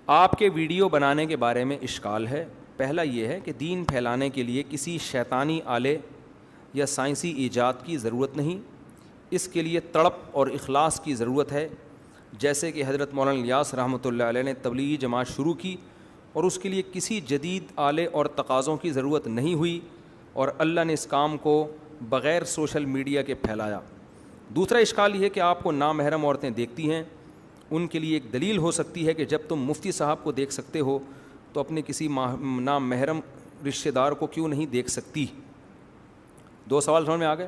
آپ کے ویڈیو بنانے کے بارے میں اشکال ہے. پہلا یہ ہے کہ دین پھیلانے کے لیے کسی شیطانی آلے یا سائنسی ایجاد کی ضرورت نہیں. اس کے لیے تڑپ اور اخلاص کی ضرورت ہے. جیسے کہ حضرت مولانا الیاس رحمۃ اللہ علیہ نے تبلیغی جماعت شروع کی اور اس کے لیے کسی جدید آلے اور تقاضوں کی ضرورت نہیں ہوئی, اور اللہ نے اس کام کو بغیر سوشل میڈیا کے پھیلایا. دوسرا اشکال یہ ہے کہ آپ کو نامحرم عورتیں دیکھتی ہیں. ان کے لیے ایک دلیل ہو سکتی ہے کہ جب تم مفتی صاحب کو دیکھ سکتے ہو تو اپنے کسی نامحرم رشتہ دار کو کیوں نہیں دیکھ سکتی. 2 سوال سمجھ میں آ گئے.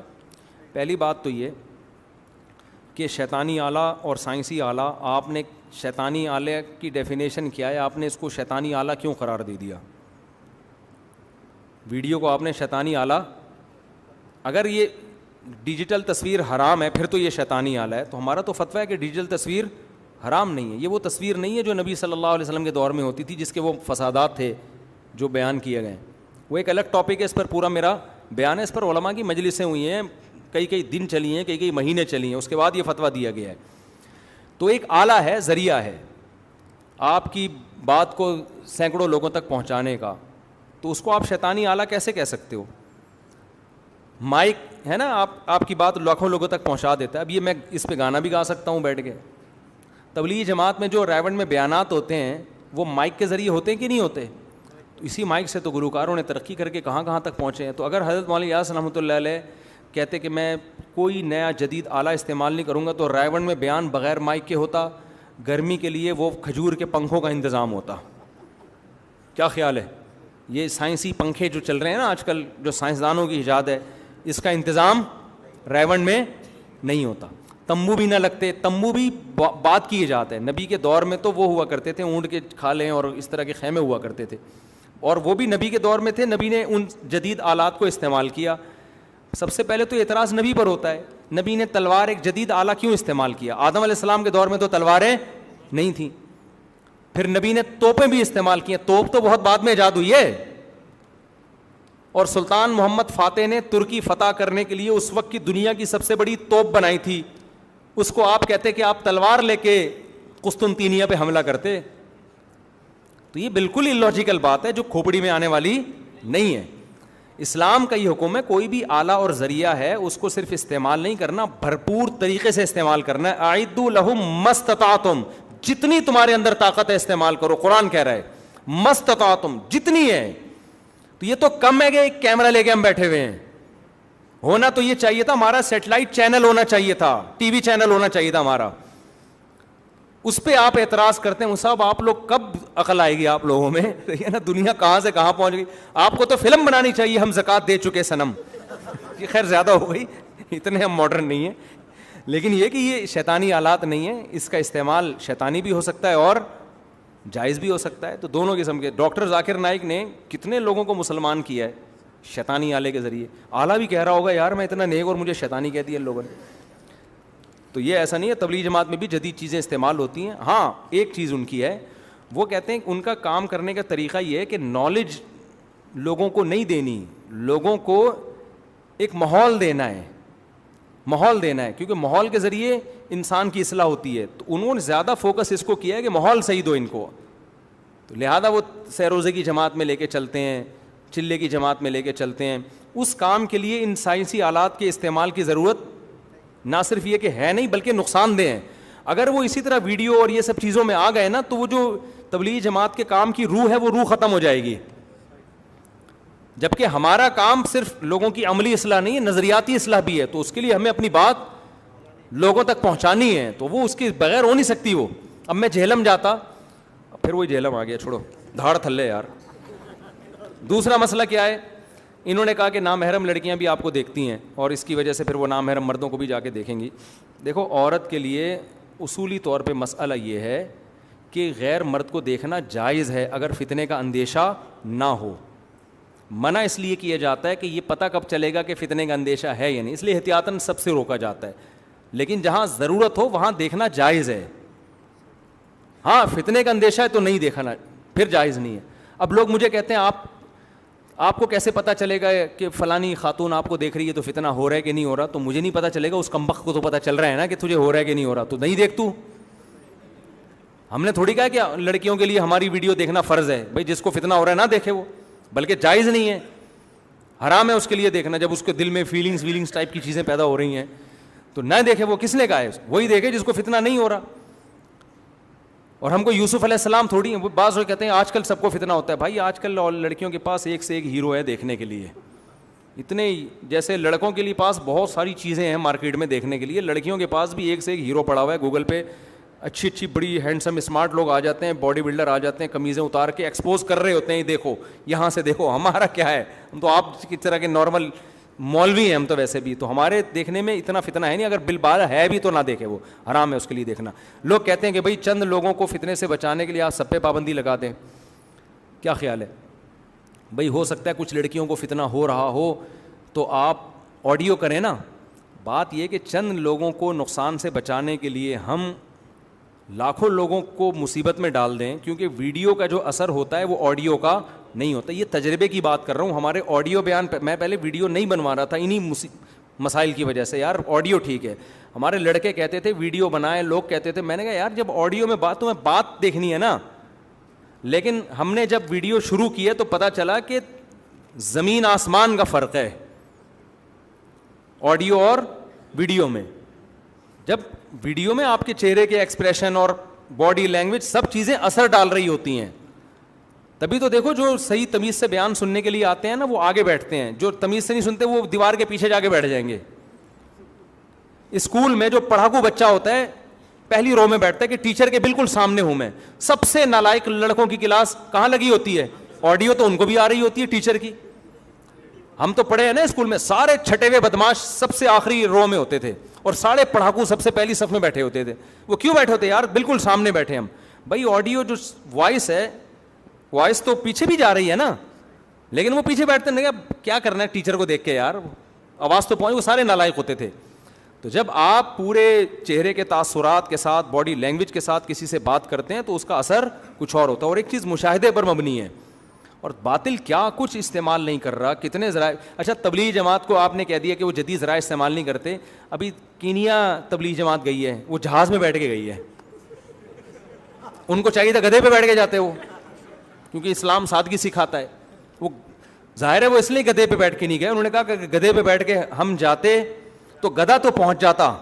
پہلی بات تو یہ کہ شیطانی آلہ اور سائنسی آلہ, آپ نے شیطانی آلہ کی ڈیفینیشن کیا ہے, آپ نے اس کو شیطانی آلہ کیوں قرار دے دیا؟ ویڈیو کو آپ نے شیطانی آلہ, اگر یہ ڈیجیٹل تصویر حرام ہے پھر تو یہ شیطانی آلہ ہے. تو ہمارا تو فتویٰ ہے کہ ڈیجیٹل تصویر حرام نہیں ہے. یہ وہ تصویر نہیں ہے جو نبی صلی اللہ علیہ وسلم کے دور میں ہوتی تھی, جس کے وہ فسادات تھے جو بیان کیے گئے. وہ ایک الگ ٹاپک ہے, اس پر پورا میرا بیان ہے. اس پر علماء کی مجلسیں ہوئی ہیں, کئی دن چلی ہیں, کئی مہینے چلی ہیں, اس کے بعد یہ فتویٰ دیا گیا ہے. تو ایک آلہ ہے, ذریعہ ہے آپ کی بات کو سینکڑوں لوگوں تک پہنچانے کا, تو اس کو آپ شیطانی آلہ کیسے کہہ سکتے ہو؟ مائک ہے نا, آپ کی بات لاکھوں لوگوں تک پہنچا دیتا ہے. اب یہ میں اس پہ گانا بھی گا سکتا ہوں بیٹھ کے. تبلیغی جماعت میں جو ریونڈ میں بیانات ہوتے ہیں وہ مائک کے ذریعے ہوتے ہیں کہ نہیں ہوتے؟ تو اسی مائک سے تو گلوکاروں نے ترقی کر کے کہاں کہاں تک پہنچے ہیں. تو اگر حضرت مولانا الیاس رحمۃ اللہ علیہ کہتے کہ میں کوئی نیا جدید آلہ استعمال نہیں کروں گا, تو ریونڈ میں بیان بغیر مائک کے ہوتا, گرمی کے لیے وہ کھجور کے پنکھوں کا انتظام ہوتا. کیا خیال ہے؟ یہ سائنسی پنکھے جو چل رہے ہیں نا آج کل, جو سائنسدانوں کی ایجاد ہے, اس کا انتظام ریونڈ میں نہیں ہوتا. تمبو بھی نہ لگتے. تمبو بھی بات کی ایجاد ہے. نبی کے دور میں تو وہ ہوا کرتے تھے, اونٹ کے کھالیں اور اس طرح کے خیمے ہوا کرتے تھے, اور وہ بھی نبی کے دور میں تھے. نبی نے ان جدید آلات کو استعمال کیا. سب سے پہلے تو اعتراض نبی پر ہوتا ہے, نبی نے تلوار ایک جدید آلہ کیوں استعمال کیا؟ آدم علیہ السلام کے دور میں تو تلواریں نہیں تھیں. پھر نبی نے توپیں بھی استعمال کی. توپ تو بہت بعد میں ایجاد ہوئی ہے. اور سلطان محمد فاتح نے ترکی فتح کرنے کے لیے اس وقت کی دنیا کی سب سے بڑی توپ بنائی تھی. اس کو آپ کہتے کہ آپ تلوار لے کے قسطنطینیہ پہ حملہ کرتے. تو یہ بالکل ہی لاجیکل بات ہے جو کھوپڑی میں آنے والی نہیں ہے. اسلام کا یہ حکم ہے, کوئی بھی آلہ اور ذریعہ ہے اس کو صرف استعمال نہیں کرنا, بھرپور طریقے سے استعمال کرنا ہے. اعدوا لہم ما استطعتم, جتنی تمہارے اندر طاقت ہے استعمال کرو. قرآن کہہ رہا ہے ما استطعتم, جتنی ہے. تو یہ تو کم ہے کہ ایک کیمرہ لے کے ہم بیٹھے ہوئے ہیں. ہونا تو یہ چاہیے تھا, ہمارا سیٹلائٹ چینل ہونا چاہیے تھا, ٹی وی چینل ہونا چاہیے تھا ہمارا. اس پہ آپ اعتراض کرتے ہیں صاحب, آپ لوگ کب عقل آئے گی آپ لوگوں میں؟ یہ نا دنیا کہاں سے کہاں پہنچ گئی. آپ کو تو فلم بنانی چاہیے, ہم زکوٰۃ دے چکے صنم. یہ خیر زیادہ ہو گئی, اتنے ہم ماڈرن نہیں ہیں. لیکن یہ کہ یہ شیطانی آلات نہیں ہیں, اس کا استعمال شیطانی بھی ہو سکتا ہے اور جائز بھی ہو سکتا ہے. تو دونوں قسم کے. ڈاکٹر ذاکر نائک نے کتنے لوگوں کو مسلمان کیا ہے شیطانی آلے کے ذریعے. آلہ بھی کہہ رہا ہوگا یار میں اتنا نیک اور مجھے شیطانی کہہ دیا لوگوں نے. تو یہ ایسا نہیں ہے, تبلیغ جماعت میں بھی جدید چیزیں استعمال ہوتی ہیں. ہاں ایک چیز ان کی ہے, وہ کہتے ہیں ان کا کام کرنے کا طریقہ یہ ہے کہ نالج لوگوں کو نہیں دینی, لوگوں کو ایک ماحول دینا ہے. ماحول دینا ہے کیونکہ ماحول کے ذریعے انسان کی اصلاح ہوتی ہے. تو انہوں نے زیادہ فوکس اس کو کیا ہے کہ ماحول صحیح دو ان کو. تو لہذا وہ سہ روزے کی جماعت میں لے کے چلتے ہیں, چلے کی جماعت میں لے کے چلتے ہیں. اس کام کے لیے ان سائنسی آلات کے استعمال کی ضرورت نہ صرف یہ کہ ہے نہیں بلکہ نقصان دہ ہیں. اگر وہ اسی طرح ویڈیو اور یہ سب چیزوں میں آ گئے نا تو وہ جو تبلیغی جماعت کے کام کی روح ہے وہ روح ختم ہو جائے گی. جبکہ ہمارا کام صرف لوگوں کی عملی اصلاح نہیں ہے, نظریاتی اصلاح بھی ہے. تو اس کے لیے ہمیں اپنی بات لوگوں تک پہنچانی ہے, تو وہ اس کے بغیر ہو نہیں سکتی. وہ اب میں جہلم جاتا, پھر وہی جہلم آ گیا, چھوڑو دھاڑ تھلے یار. دوسرا مسئلہ کیا ہے, انہوں نے کہا کہ نامحرم لڑکیاں بھی آپ کو دیکھتی ہیں اور اس کی وجہ سے پھر وہ نامحرم مردوں کو بھی جا کے دیکھیں گی. دیکھو عورت کے لیے اصولی طور پہ مسئلہ یہ ہے کہ غیر مرد کو دیکھنا جائز ہے اگر فتنے کا اندیشہ نہ ہو. منع اس لیے کیا جاتا ہے کہ یہ پتہ کب چلے گا کہ فتنے کا اندیشہ ہے یا نہیں, اس لیے احتیاطاً سب سے روکا جاتا ہے. لیکن جہاں ضرورت ہو وہاں دیکھنا جائز ہے. ہاں فتنے کا اندیشہ ہے تو نہیں دیکھنا, پھر جائز نہیں ہے. اب لوگ مجھے کہتے ہیں آپ کو کیسے پتہ چلے گا کہ فلانی خاتون آپ کو دیکھ رہی ہے تو فتنہ ہو رہا ہے کہ نہیں ہو رہا؟ تو مجھے نہیں پتہ چلے گا, اس کمبخت کو تو پتہ چل رہا ہے نا کہ تجھے ہو رہا ہے کہ نہیں ہو رہا, تو نہیں دیکھ تو. ہم نے تھوڑی کہا کہ لڑکیوں کے لیے ہماری ویڈیو دیکھنا فرض ہے. بھائی جس کو فتنہ ہو رہا ہے نہ دیکھے وہ, بلکہ جائز نہیں ہے, حرام ہے اس کے لیے دیکھنا. جب اس کے دل میں فیلنگس ٹائپ کی چیزیں پیدا ہو رہی ہیں تو نہ دیکھے. وہ کس نے کہا ہے؟ وہی دیکھے جس کو فتنہ نہیں ہو رہا. اور ہم کو یوسف علیہ السلام تھوڑی ہیں. بعض لوگ کہتے ہیں آج کل سب کو فتنہ ہوتا ہے. بھائی آج کل لڑکیوں کے پاس ایک سے ایک ہیرو ہے دیکھنے کے لیے. اتنے جیسے لڑکوں کے لیے پاس بہت ساری چیزیں ہیں مارکیٹ میں دیکھنے کے لیے, لڑکیوں کے پاس بھی ایک سے ایک ہیرو پڑا ہوا ہے. گوگل پہ اچھی اچھی بڑی ہینڈسم اسمارٹ لوگ آ جاتے ہیں, باڈی بلڈر آ جاتے ہیں, قمیضیں اتار کے ایکسپوز کر رہے ہوتے ہیں, دیکھو یہاں سے دیکھو. ہمارا کیا ہے, ہم تو آپ کی طرح کے نارمل مولوی ہیں ہم تو. ویسے بھی تو ہمارے دیکھنے میں اتنا فتنہ ہے نہیں. اگر بالبال ہے بھی تو نہ دیکھے, وہ حرام ہے اس کے لیے دیکھنا. لوگ کہتے ہیں کہ بھائی چند لوگوں کو فتنے سے بچانے کے لیے آپ سب پہ پابندی لگا دیں. کیا خیال ہے بھائی؟ ہو سکتا ہے کچھ لڑکیوں کو فتنہ ہو رہا ہو تو آپ آڈیو کریں نا. بات یہ کہ چند لوگوں کو نقصان سے بچانے کے لیے ہم لاکھوں لوگوں کو مصیبت میں ڈال دیں, کیونکہ ویڈیو کا جو اثر ہوتا ہے وہ آڈیو کا نہیں ہوتا. یہ تجربے کی بات کر رہا ہوں. ہمارے آڈیو بیان میں پہلے ویڈیو نہیں بنوا رہا تھا انہی مسائل کی وجہ سے. یار آڈیو ٹھیک ہے, ہمارے لڑکے کہتے تھے ویڈیو بنائیں, لوگ کہتے تھے. میں نے کہا یار جب آڈیو میں بات تمہیں بات دیکھنی ہے نا. لیکن ہم نے جب ویڈیو شروع کی ہے تو پتہ چلا کہ زمین آسمان کا فرق ہے آڈیو اور ویڈیو میں. جب ویڈیو میں آپ کے چہرے کے ایکسپریشن اور باڈی لینگویج سب چیزیں اثر ڈال رہی ہوتی ہیں, تبھی تو دیکھو جو صحیح تمیز سے بیان سننے کے لیے آتے ہیں نا وہ آگے بیٹھتے ہیں, جو تمیز سے نہیں سنتے وہ دیوار کے پیچھے جا کے بیٹھ جائیں گے. اسکول میں جو پڑھاکو بچہ ہوتا ہے پہلی رو میں بیٹھتا ہے کہ ٹیچر کے بالکل سامنے ہوں میں. سب سے نالائق لڑکوں کی کلاس کہاں لگی ہوتی ہے؟ آڈیو تو ان کو بھی آ رہی ہوتی ہے ٹیچر کی. ہم تو پڑھے ہیں نا اسکول میں, سارے چھٹے ہوئے بدماش سب سے آخری رو میں ہوتے تھے اور سارے پڑھاکو سب سے پہلی صف میں بیٹھے ہوتے تھے. وہ کیوں بیٹھے ہوتے یار؟ بالکل سامنے بیٹھے ہم. بھائی آڈیو جو وائس ہے, وائس تو پیچھے بھی جا رہی ہے نا, لیکن وہ پیچھے بیٹھتے ہیں. کیا کرنا ہے ٹیچر کو دیکھ کے یار, آواز تو پہنچ. وہ سارے نالائق ہوتے تھے. تو جب آپ پورے چہرے کے تاثرات کے ساتھ باڈی لینگویج کے ساتھ کسی سے بات کرتے ہیں تو اس کا اثر کچھ اور ہوتا ہے. اور ایک چیز مشاہدے پر مبنی ہے, اور باطل کیا کچھ استعمال نہیں کر رہا. کتنے ذرائع. اچھا تبلیغ جماعت کو آپ نے کہہ دیا کہ وہ جدید ذرائع استعمال نہیں کرتے. ابھی کینیا تبلیغ جماعت گئی ہے, وہ جہاز میں بیٹھ کے گئی ہے. ان کو چاہیے تھا گدھے پہ بیٹھ کے جاتے وہ, کیونکہ اسلام سادگی سکھاتا ہے. وہ ظاہر ہے وہ اس لیے گدھے پہ بیٹھ کے نہیں گئے. انہوں نے کہا کہ گدھے پہ بیٹھ کے ہم جاتے تو گدھا تو پہنچ جاتا,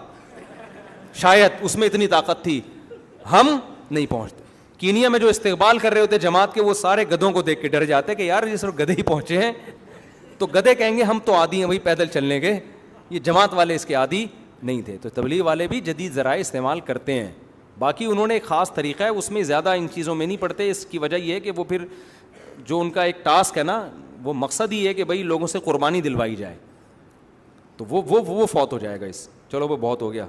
شاید اس میں اتنی طاقت تھی, ہم نہیں پہنچتے. کینیا میں جو استقبال کر رہے ہوتے جماعت کے, وہ سارے گدھوں کو دیکھ کے ڈر جاتے کہ یار یہ صرف گدھے ہی پہنچے ہیں. تو گدھے کہیں گے ہم تو عادی ہیں بھائی پیدل چلنے کے, یہ جماعت والے اس کے عادی نہیں تھے. تو تبلیغ والے بھی جدید ذرائع استعمال کرتے ہیں. باقی انہوں نے ایک خاص طریقہ ہے, اس میں زیادہ ان چیزوں میں نہیں پڑتے. اس کی وجہ یہ ہے کہ وہ پھر جو ان کا ایک ٹاسک ہے نا, وہ مقصد ہی ہے کہ بھائی لوگوں سے قربانی دلوائی جائے, تو وہ فوت ہو جائے گا اس. چلو وہ بہت ہو گیا.